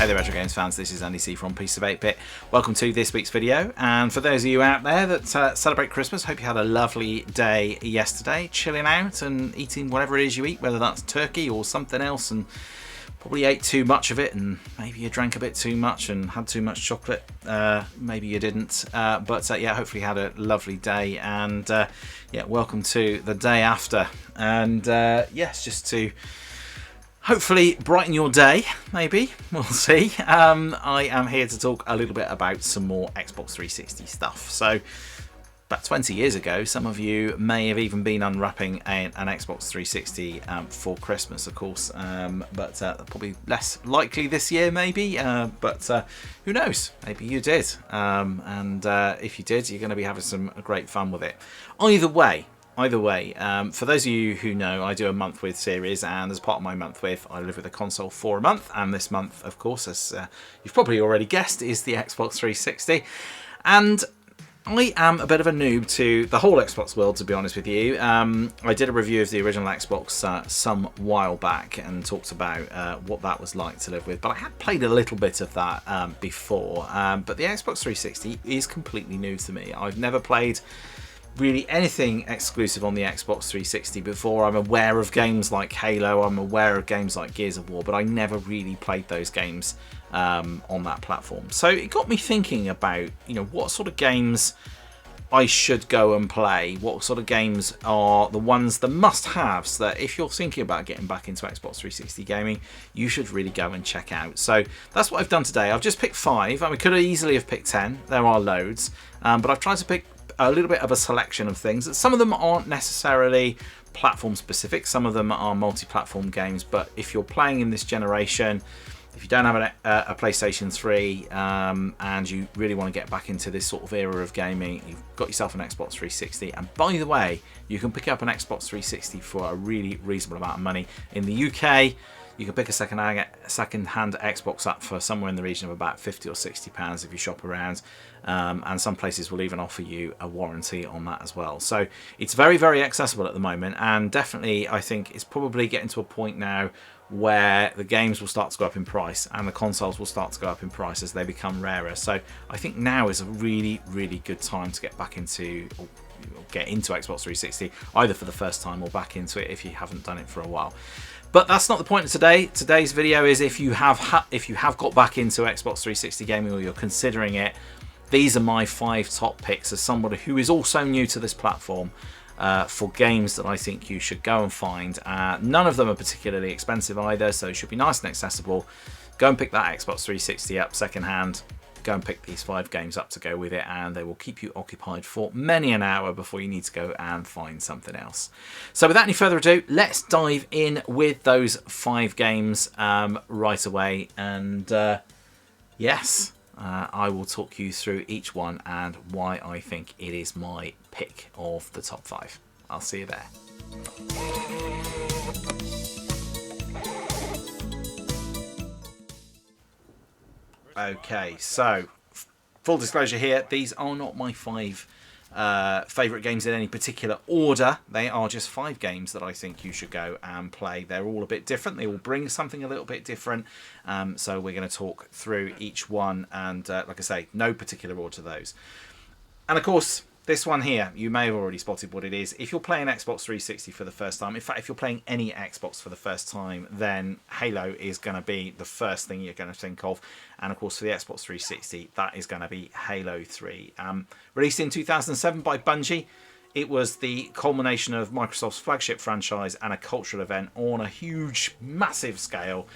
there, retro games fans. This is Andy C from Piece of 8-Bit. Welcome to this week's video. And for those of you out there that celebrate Christmas, hope you had a lovely day yesterday, chilling out and eating whatever it is you eat, whether that's turkey or something else, and probably ate too much of it, and maybe you drank a bit too much and had too much chocolate. Maybe you didn't, but yeah, hopefully you had a lovely day. And yeah, welcome to the day after. And yes, just to hopefully brighten your day, maybe, we'll see. I am here to talk a little bit about some more Xbox 360 stuff. So about 20 years ago, some of you may have even been unwrapping an Xbox 360 for Christmas, of course, but probably less likely this year, maybe, but who knows, maybe you did, and if you did, you're going to be having some great fun with it. Either way, for those of you who know, I do a month with series, and as part of my month with, I live with a console for a month, and this month, of course, as you've probably already guessed, is the Xbox 360, and I am a bit of a noob to the whole Xbox world, to be honest with you. I did a review of the original Xbox some while back and talked about what that was like to live with, but I had played a little bit of that before, but the Xbox 360 is completely new to me. I've never played really anything exclusive on the Xbox 360 before. I'm aware of games like Halo, I'm aware of games like Gears of War, but I never really played those games on that platform. So it got me thinking about, you know, what sort of games I should go and play, what sort of games are the ones, the must-haves, that if you're thinking about getting back into Xbox 360 gaming, you should really go and check out. So that's what I've done today. I've just picked 5. I mean, could have easily have picked 10. There are loads, but I've tried to pick a little bit of a selection of things. Some of them aren't necessarily platform specific, some of them are multi-platform games, but if you're playing in this generation, if you don't have a PlayStation 3 and you really want to get back into this sort of era of gaming, you've got yourself an Xbox 360. And by the way, you can pick up an Xbox 360 for a really reasonable amount of money. In the UK, you can pick a second-hand Xbox up for somewhere in the region of about £50 or £60 if you shop around. And some places will even offer you a warranty on that as well. So it's very, very accessible at the moment. And definitely, I think it's probably getting to a point now where the games will start to go up in price and the consoles will start to go up in price as they become rarer. So I think now is a really, really good time to get back into, or get into Xbox 360, either for the first time or back into it if you haven't done it for a while. But that's not the point of today. Today's video is if you have got back into Xbox 360 gaming or you're considering it, these are my 5 top picks as somebody who is also new to this platform for games that I think you should go and find. None of them are particularly expensive either, so it should be nice and accessible. Go and pick that Xbox 360 up secondhand. Go and pick these 5 games up to go with it, and they will keep you occupied for many an hour before you need to go and find something else. So without any further ado, let's dive in with those 5 games right away. And yes, I will talk you through each one and why I think it is my pick of the top 5. I'll see you there. Okay, so full disclosure here, these are not my 5 favourite games in any particular order. They are just 5 games that I think you should go and play. They're all a bit different. They all bring something a little bit different. So we're going to talk through each one, and like I say, no particular order to those. And of course, this one here, you may have already spotted what it is. If you're playing Xbox 360 for the first time, in fact, if you're playing any Xbox for the first time, then Halo is going to be the first thing you're going to think of. And of course, for the Xbox 360, that is going to be Halo 3. Released in 2007 by Bungie, it was the culmination of Microsoft's flagship franchise and a cultural event on a huge, massive scale.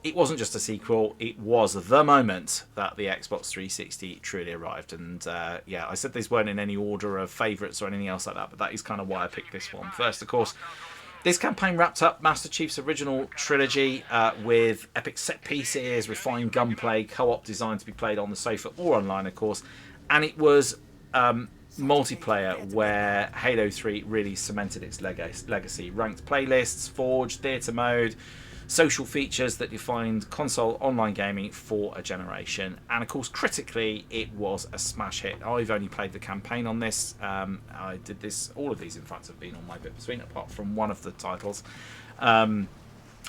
It wasn't just a sequel, it was the moment that the Xbox 360 truly arrived. And yeah, I said these weren't in any order of favourites or anything else like that, but that is kind of why I picked this one. First, of course, this campaign wrapped up Master Chief's original trilogy with epic set pieces, refined gunplay, co-op designed to be played on the sofa or online, of course. And it was multiplayer where Halo 3 really cemented its legacy. Ranked playlists, Forge, theatre mode, social features that defined console online gaming for a generation. And of course, critically, it was a smash hit. I've only played the campaign on this. I did this, all of these in fact have been on my bit between, apart from one of the titles.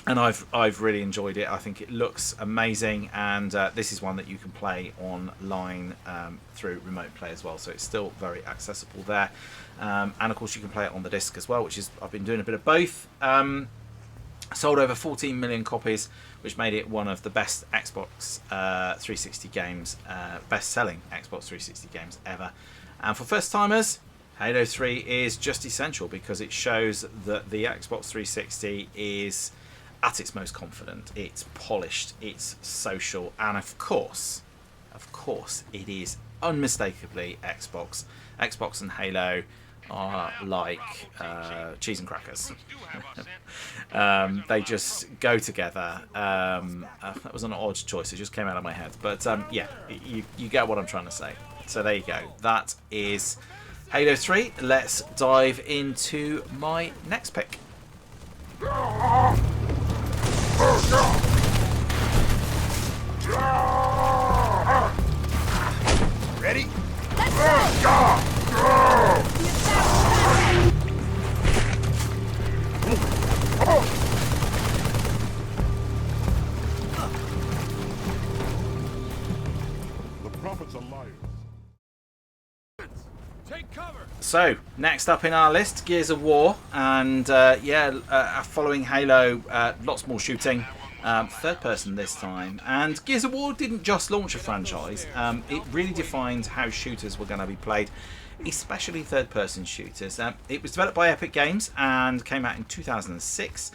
And I've really enjoyed it. I think it looks amazing, and this is one that you can play online through remote play as well. So it's still very accessible there, and of course you can play it on the disc as well, which is I've been doing a bit of both. Sold over 14 million copies, which made it one of the best Xbox 360 games, best-selling Xbox 360 games ever. And for first-timers, Halo 3 is just essential because it shows that the Xbox 360 is at its most confident, it's polished, it's social, and of course, it is unmistakably Xbox. Xbox and Halo are like cheese and crackers. They just go together. That was an odd choice, it just came out of my head. But yeah, you get what I'm trying to say. So there you go. That is Halo 3. Let's dive into my next pick. Ready? The prophets are liars. Take cover. So next up in our list, Gears of War, and following Halo, lots more shooting, third person this time. And Gears of War didn't just launch a franchise; it really defined how shooters were going to be played, especially third person shooters. It was developed by Epic Games and came out in 2006.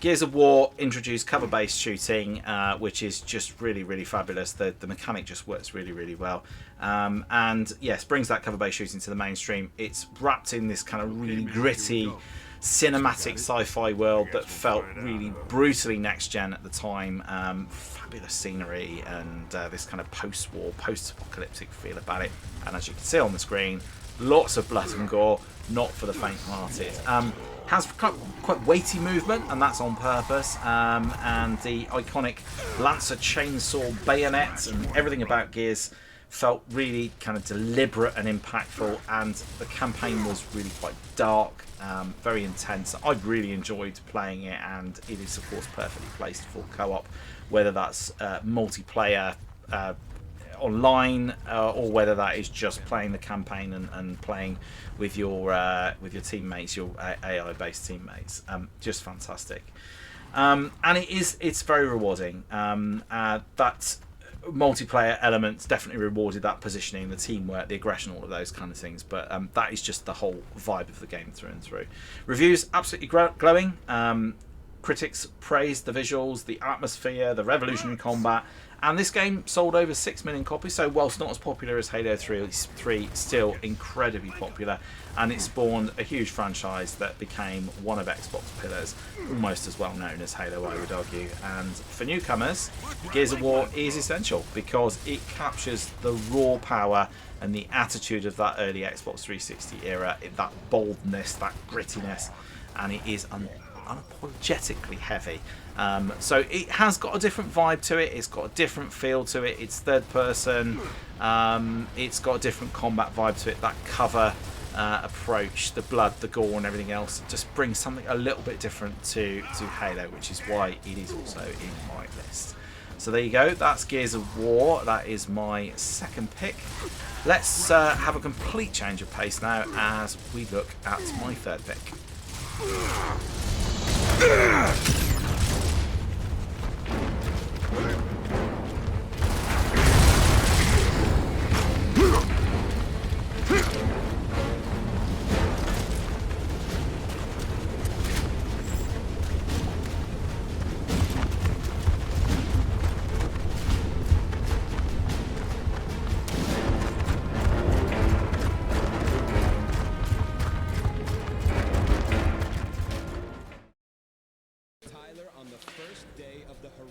Gears of War introduced cover-based shooting, which is just really fabulous. The mechanic just works really well, and yes, brings that cover-based shooting to the mainstream. It's wrapped in this kind of really gritty, cinematic sci-fi world that felt really brutally next-gen at the time. Fabulous scenery and this kind of post-war, post-apocalyptic feel about it. And as you can see on the screen, lots of blood and gore, not for the faint-hearted. Has quite weighty movement, and that's on purpose, and the iconic Lancer chainsaw bayonet and everything about Gears felt really kind of deliberate and impactful, and the campaign was really quite dark, very intense. I really enjoyed playing it, and it is of course perfectly placed for co-op, whether that's multiplayer online or whether that is just playing the campaign and playing with your teammates, your AI based teammates. Just fantastic, and it's very rewarding. That multiplayer elements definitely rewarded that positioning, the teamwork, the aggression, all of those kind of things, but that is just the whole vibe of the game through and through. Reviews absolutely glowing. Critics praised the visuals, the atmosphere, the revolutionary combat, and this game sold over 6 million copies, so whilst not as popular as Halo 3, still incredibly popular, and it spawned a huge franchise that became one of Xbox pillars, almost as well known as Halo, I would argue. And for newcomers, Gears of War is essential because it captures the raw power and the attitude of that early Xbox 360 era, that boldness, that grittiness, and it is unapologetically heavy. So it has got a different vibe to it, it's got a different feel to it, it's third person, it's got a different combat vibe to it. That cover approach, the blood, the gore and everything else just brings something a little bit different to Halo, which is why it is also in my list. So there you go, that's Gears of War. That is my second pick. Let's have a complete change of pace now as we look at my third pick.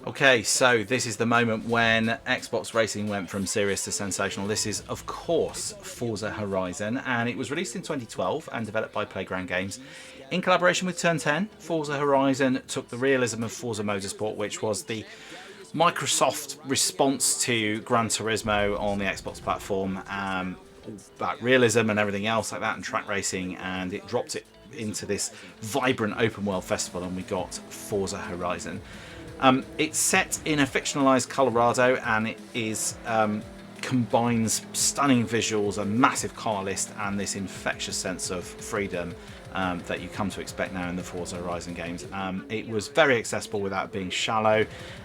Okay, so this is the moment when Xbox racing went from serious to sensational. This is, of course, Forza Horizon, and it was released in 2012 and developed by Playground Games. In collaboration with Turn 10, Forza Horizon took the realism of Forza Motorsport, which was the Microsoft response to Gran Turismo on the Xbox platform, about realism and everything else like that, and track racing, and it dropped it into this vibrant open world festival, and we got Forza Horizon. It's set in a fictionalized Colorado, and it is combines stunning visuals, a massive car list, and this infectious sense of freedom that you come to expect now in the Forza Horizon games. It was very accessible without being shallow,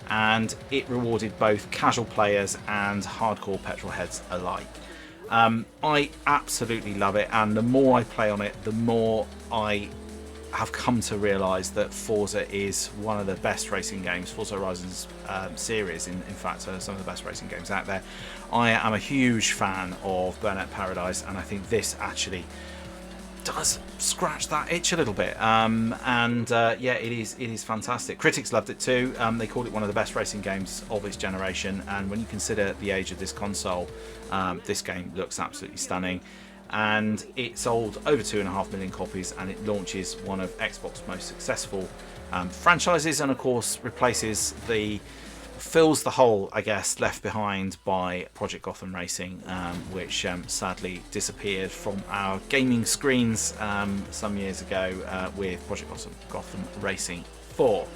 and it rewarded both casual players and hardcore petrol heads alike. I absolutely love it, and the more I play on it, the more I have come to realise that Forza is one of the best racing games. Forza Horizon's series, in fact, are some of the best racing games out there. I am a huge fan of Burnout Paradise, and I think this actually does scratch that itch a little bit. Yeah, it is fantastic. Critics loved it too. They called it one of the best racing games of its generation, and when you consider the age of this console, this game looks absolutely stunning. And it sold over 2.5 million copies, and it launches one of Xbox's most successful franchises, and of course fills the hole, I guess, left behind by Project Gotham Racing, which sadly disappeared from our gaming screens some years ago with Project Gotham Racing 4.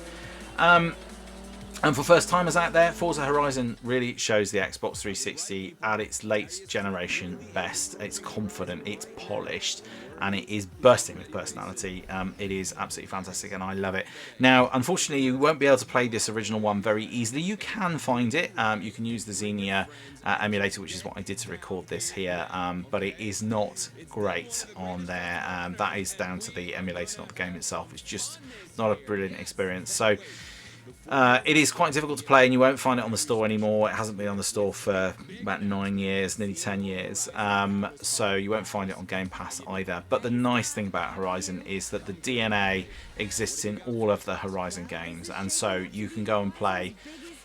And for first timers out there, Forza Horizon really shows the Xbox 360 at its late generation best. It's confident, it's polished, and it is bursting with personality. It is absolutely fantastic, and I love it. Now, unfortunately, you won't be able to play this original one very easily. You can find it. You can use the Xenia emulator, which is what I did to record this here, but it is not great on there. That is down to the emulator, not the game itself. It's just not a brilliant experience. So it is quite difficult to play, and you won't find it on the store anymore. It hasn't been on the store for about 9 years, nearly 10 years. So you won't find it on Game Pass either. But the nice thing about Horizon is that the DNA exists in all of the Horizon games, and so you can go and play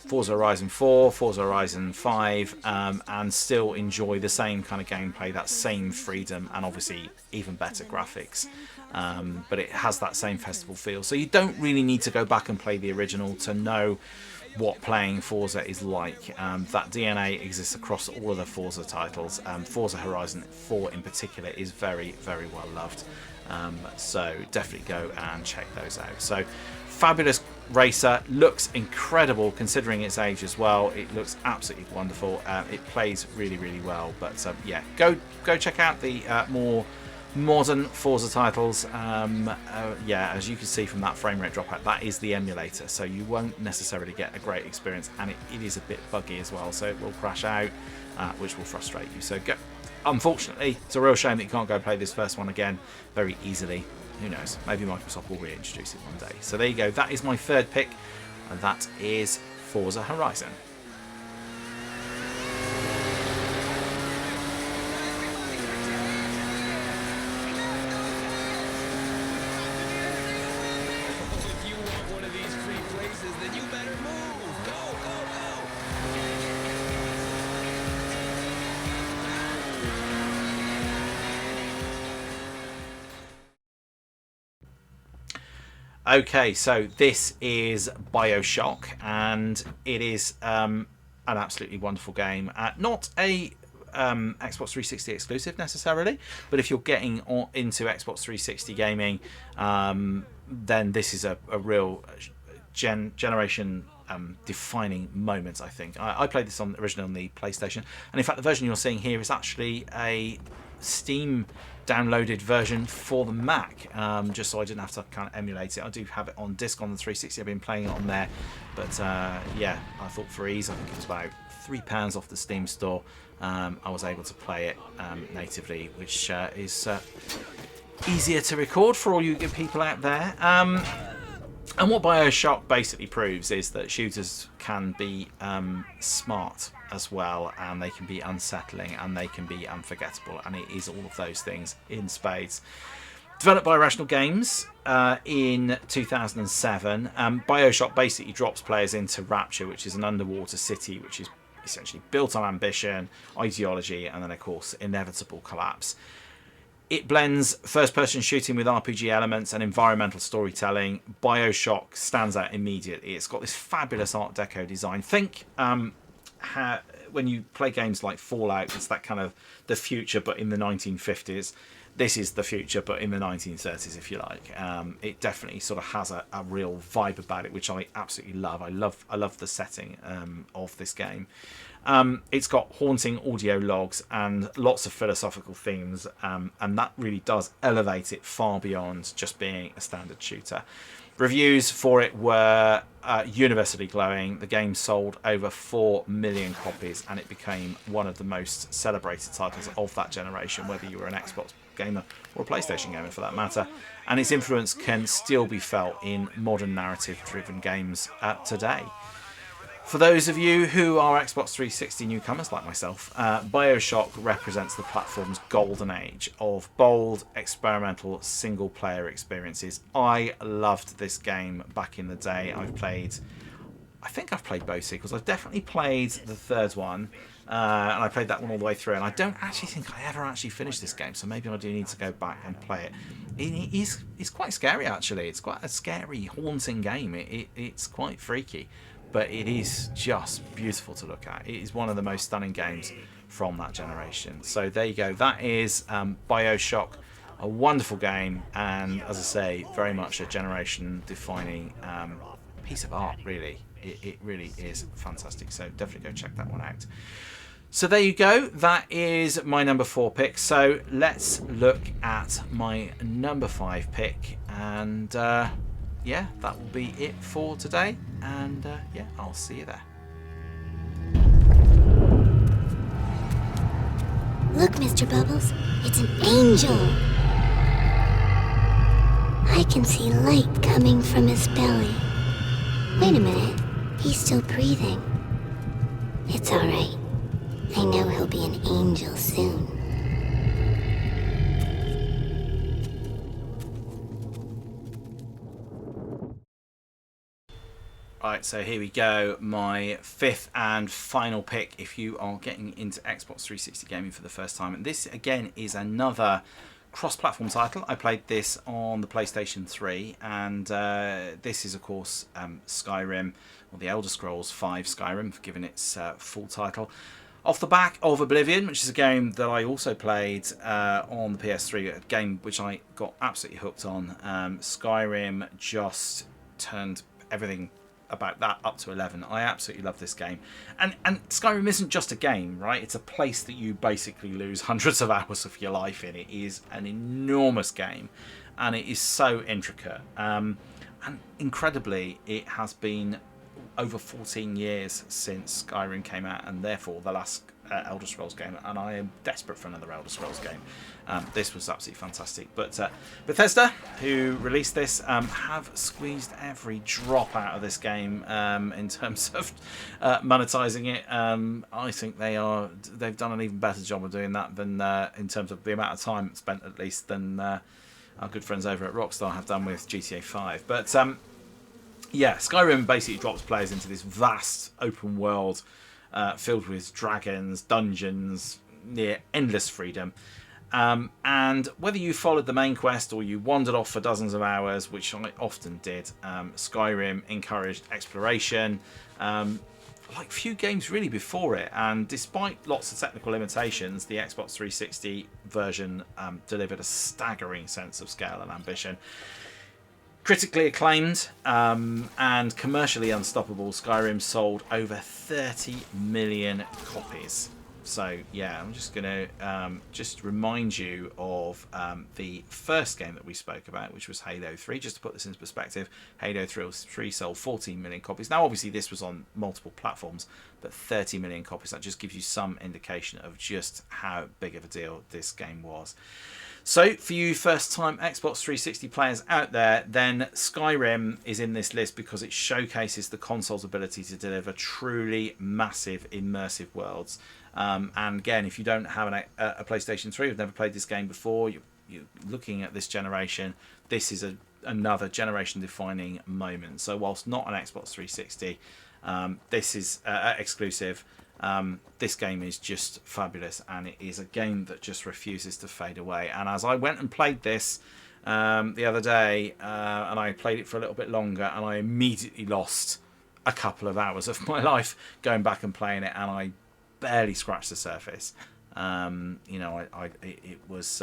Forza Horizon 4, Forza Horizon 5, and still enjoy the same kind of gameplay, that same freedom, and obviously even better graphics. But it has that same festival feel, so you don't really need to go back and play the original to know what playing Forza is like. That DNA exists across all of the Forza titles. Forza Horizon 4 in particular is very, very well loved, so definitely go and check those out. So fabulous racer, looks incredible considering its age as well. It looks absolutely wonderful. It plays really, really well. But yeah, go check out the more modern Forza titles. Yeah, as you can see from that frame rate dropout, that is the emulator, so you won't necessarily get a great experience, and it is a bit buggy as well, so it will crash out, which will frustrate you. So go. Unfortunately, it's a real shame that you can't go play this first one again very easily. Who knows, maybe Microsoft will reintroduce it one day. So there you go, that is my third pick, and that is Forza Horizon. Okay, so this is BioShock, and it is an absolutely wonderful game. Not a Xbox 360 exclusive necessarily, but if you're getting into Xbox 360 gaming, then this is a real generation defining moment, I think. I played this originally on the PlayStation, and in fact the version you're seeing here is actually a Steam downloaded version for the Mac, just so I didn't have to kind of emulate it. I do have it on disc on the 360. I've been playing it on there, but yeah, I thought for ease, I think it was about £3 off the Steam store, I was able to play it natively, which is easier to record for all you good people out there. And what BioShock basically proves is that shooters can be smart as well, and they can be unsettling, and they can be unforgettable, and it is all of those things in spades. Developed by Irrational Games in 2007, BioShock basically drops players into Rapture, which is an underwater city which is essentially built on ambition, ideology, and then of course inevitable collapse. It blends first-person shooting with RPG elements and environmental storytelling. BioShock stands out immediately. It's got this fabulous Art Deco design. Think when you play games like Fallout, it's that kind of the future, but in the 1950s. this is the future, but in the 1930s, if you like. It definitely sort of has a real vibe about it, which I absolutely love. I love the setting of this game. It's got haunting audio logs and lots of philosophical themes, and that really does elevate it far beyond just being a standard shooter. Reviews for it were universally glowing. The game sold over 4 million copies, and it became one of the most celebrated titles of that generation, whether you were an Xbox gamer or a PlayStation gamer for that matter. And its influence can still be felt in modern narrative-driven games today. For those of you who are Xbox 360 newcomers like myself, BioShock represents the platform's golden age of bold, experimental, single-player experiences. I loved this game back in the day. I think I've played both sequels. I've definitely played the third one, and I played that one all the way through, and I don't actually think I ever actually finished this game, so maybe I do need to go back and play it. It's quite scary, actually. It's quite a scary, haunting game. It's quite freaky. But it is just beautiful to look at. It is one of the most stunning games from that generation. So there you go. That is BioShock, a wonderful game, and as I say, very much a generation-defining piece of art. Really, it really is fantastic. So definitely go check that one out. So there you go. That is my number 4 pick. So let's look at my number 5 pick, and yeah, that will be it for today. And yeah, I'll see you there. Look, Mr. Bubbles, it's an angel. I can see light coming from his belly. Wait a minute, he's still breathing. It's all right. I know he'll be an angel soon. Right, so here we go. My 5th and final pick if you are getting into Xbox 360 gaming for the first time. And this, again, is another cross-platform title. I played this on the PlayStation 3, and this is, of course, Skyrim, or the Elder Scrolls V Skyrim, given its full title. Off the back of Oblivion, which is a game that I also played on the PS3, a game which I got absolutely hooked on. Skyrim just turned everything about that up to 11. I absolutely love this game, and Skyrim isn't just a game, right? It's a place that you basically lose hundreds of hours of your life in. It is an enormous game, and it is so intricate, and incredibly it has been over 14 years since Skyrim came out, and therefore the last Elder Scrolls game, and I am desperate for another Elder Scrolls game. This was absolutely fantastic. But Bethesda, who released this, have squeezed every drop out of this game in terms of monetizing it. I think they've done an even better job of doing that than in terms of the amount of time spent, at least, than our good friends over at Rockstar have done with GTA 5. But yeah, Skyrim basically drops players into this vast open world filled with dragons, dungeons, near endless freedom. And whether you followed the main quest or you wandered off for dozens of hours, which I often did, Skyrim encouraged exploration like few games really before it. And despite lots of technical limitations, the Xbox 360 version delivered a staggering sense of scale and ambition. Critically acclaimed and commercially unstoppable, Skyrim sold over 30 million copies. So yeah, I'm just going to just remind you of the first game that we spoke about, which was Halo 3. Just to put this into perspective, Halo 3 sold 14 million copies. Now, obviously, this was on multiple platforms, but 30 million copies, that just gives you some indication of just how big of a deal this game was. So, for you first-time Xbox 360 players out there, then Skyrim is in this list because it showcases the console's ability to deliver truly massive, immersive worlds. And again, if you don't have a PlayStation 3, you've never played this game before, you're looking at this generation, this is another generation-defining moment. So, whilst not an Xbox 360, this is exclusive. This game is just fabulous, and it is a game that just refuses to fade away. And as I went and played this the other day, and I played it for a little bit longer, and I immediately lost a couple of hours of my life going back and playing it, and I barely scratched the surface. You know, it was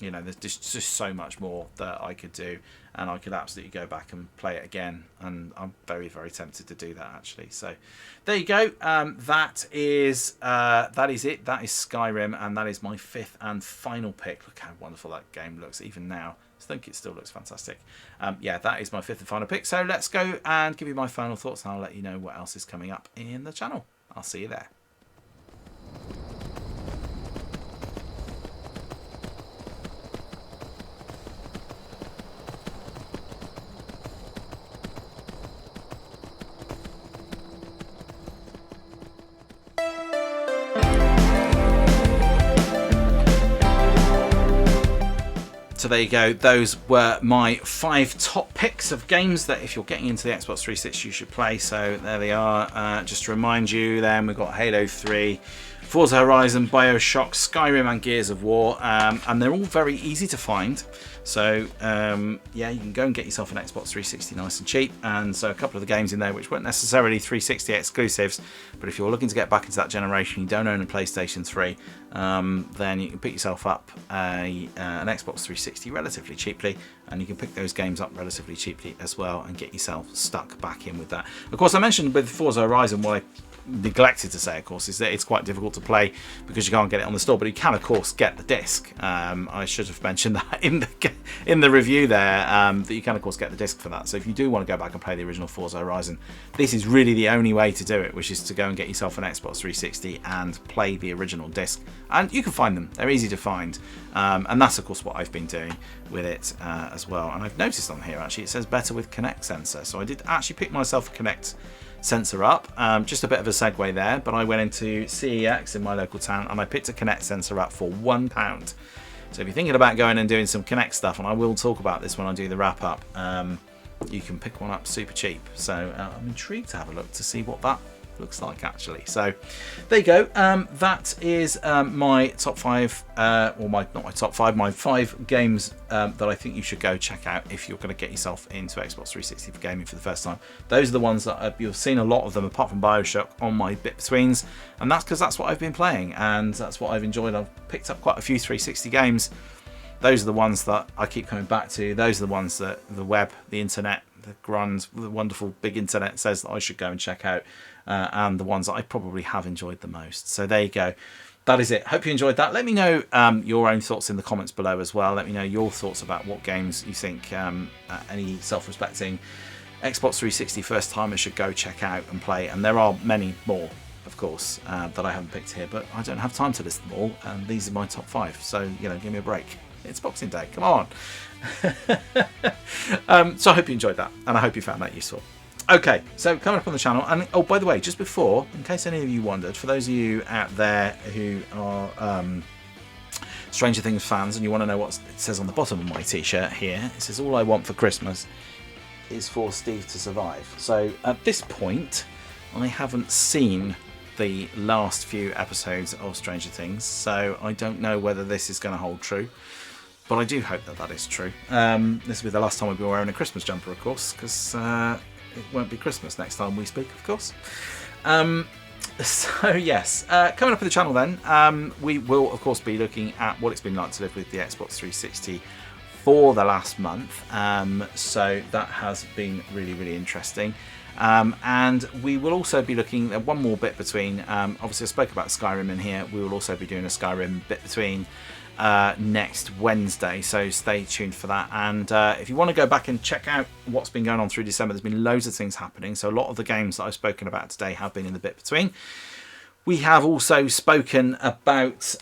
you know, there's just so much more that I could do, and I could absolutely go back and play it again, and I'm very, very tempted to do that actually. So there you go. That is it. That is Skyrim, and that is my 5th and final pick. Look how wonderful that game looks even now. I think it still looks fantastic. Yeah, that is my 5th and final pick. So let's go and give you my final thoughts, and I'll let you know what else is coming up in the channel. I'll see you there. So there you go. Those were my 5 top picks of games that if you're getting into the Xbox 360 you should play. So there they are. Just to remind you, then we've got Halo 3, Forza Horizon, BioShock, Skyrim and Gears of War, and they're all very easy to find. So yeah, you can go and get yourself an Xbox 360 nice and cheap. And so a couple of the games in there which weren't necessarily 360 exclusives, but if you're looking to get back into that generation, you don't own a PlayStation 3, then you can pick yourself up an Xbox 360 relatively cheaply, and you can pick those games up relatively cheaply as well and get yourself stuck back in with that. Of course, I mentioned with Forza Horizon, what I neglected to say, of course, is that it's quite difficult to play because you can't get it on the store, but you can of course get the disc. I should have mentioned that in the review there, that you can of course get the disc for that. So if you do want to go back and play the original Forza Horizon, this is really the only way to do it, which is to go and get yourself an Xbox 360 and play the original disc. And you can find them, they're easy to find, and that's of course what I've been doing with it as well. And I've noticed on here actually it says better with Kinect sensor, so I did actually pick myself a Kinect sensor up. Just a bit of a segue there, but I went into CEX in my local town and I picked a Kinect sensor up for £1. So if you're thinking about going and doing some Kinect stuff, and I will talk about this when I do the wrap up, you can pick one up super cheap. So I'm intrigued to have a look to see what that looks like actually. So there you go. That is my top 5, or not my top 5, my 5 games that I think you should go check out if you're going to get yourself into Xbox 360 for gaming for the first time. Those are the ones that you've seen a lot of them, apart from BioShock, on my bit-betweens, and that's because that's what I've been playing and that's what I've enjoyed. I've picked up quite a few 360 games. Those are the ones that I keep coming back to. Those are the ones that the web, the internet, the wonderful big internet says that I should go and check out, and the ones that I probably have enjoyed the most. So there you go. That is it. Hope you enjoyed that. Let me know your own thoughts in the comments below as well. Let me know your thoughts about what games you think any self-respecting Xbox 360 first timers should go check out and play. And there are many more, of course, that I haven't picked here, but I don't have time to list them all, and these are my top 5. So, you know, give me a break. It's Boxing Day, come on. So I hope you enjoyed that, and I hope you found that useful. Okay, so coming up on the channel, and oh, by the way, just before, in case any of you wondered, for those of you out there who are Stranger Things fans and you want to know what it says on the bottom of my t-shirt here, it says all I want for Christmas is for Steve to survive. So at this point, I haven't seen the last few episodes of Stranger Things, so I don't know whether this is going to hold true. But I do hope that that is true. This will be the last time we'll be wearing a Christmas jumper, of course, because it won't be Christmas next time we speak, of course. So yes, coming up on the channel then, we will of course be looking at what it's been like to live with the Xbox 360 for the last month. So that has been really, really interesting. And we will also be looking at one more bit between, obviously I spoke about Skyrim in here, we will also be doing a Skyrim bit between next Wednesday, so stay tuned for that. And if you want to go back and check out what's been going on through December, there's been loads of things happening. So a lot of the games that I've spoken about today have been in the bit between. We have also spoken about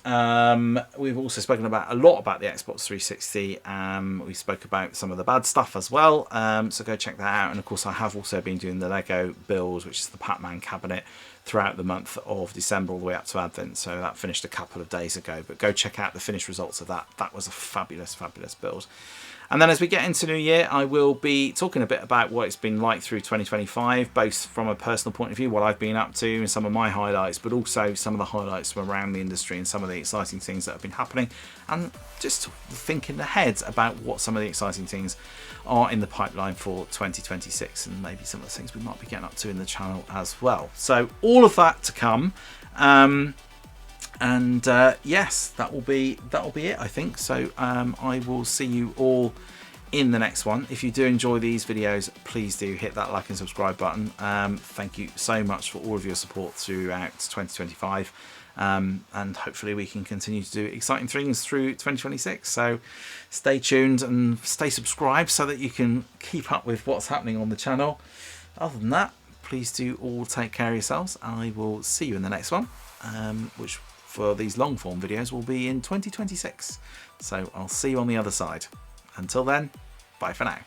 we've also spoken about a lot about the Xbox 360. We spoke about some of the bad stuff as well, so go check that out. And of course I have also been doing the Lego build, which is the Pac-Man cabinet, throughout the month of December all the way up to Advent. So that finished a couple of days ago, but go check out the finished results of that. That was a fabulous, fabulous build. And then as we get into New Year, I will be talking a bit about what it's been like through 2025, both from a personal point of view, what I've been up to and some of my highlights, but also some of the highlights from around the industry and some of the exciting things that have been happening, and just thinking ahead about what some of the exciting things are in the pipeline for 2026, and maybe some of the things we might be getting up to in the channel as well. So all of that to come. And yes, that will be it, I think. So I will see you all in the next one. If you do enjoy these videos, please do hit that like and subscribe button. Thank you so much for all of your support throughout 2025, and hopefully we can continue to do exciting things through 2026. So stay tuned and stay subscribed so that you can keep up with what's happening on the channel. Other than that, please do all take care of yourselves. I will see you in the next one, which for these long form videos will be in 2026. So I'll see you on the other side. Until then, bye for now.